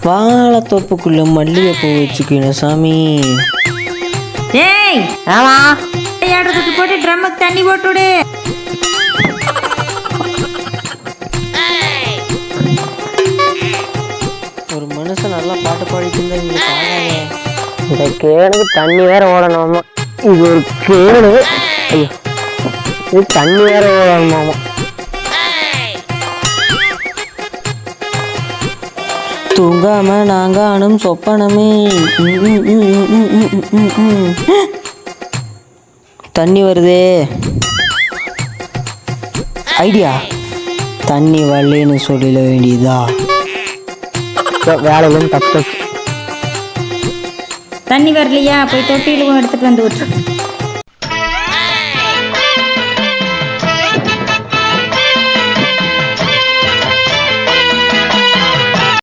வாழைத்தோப்புக்குள்ள மல்லிகைப்பூ வச்சுக்கணும் சாமி. ஏய் ஆமா ஆடுறதுக்கு போட்டு ட்ரம்முக்கு தண்ணி போட்டுவிடு. ஒரு மனுஷன் நல்லா பாட்டு பாடிட்டு இருந்தா இவங்களுக்கு ஆகாதே. இந்த கேனுக்கு தண்ணி வேற ஓடணுமா? இது ஒரு கேனு. ஐயோ, இது தண்ணி வேற ஓடணுமாமா. தூங்காம நாங்கானும் சொப்பனமே. தண்ணி வருதே. ஐடியா, தண்ணி வரலன்னு சொல்லிட வேண்டியதா. வேலையிலும் தப்பு. தண்ணி வரலையா? போய் தொட்டியிலும் எடுத்துட்டு வந்து விட்டுரு.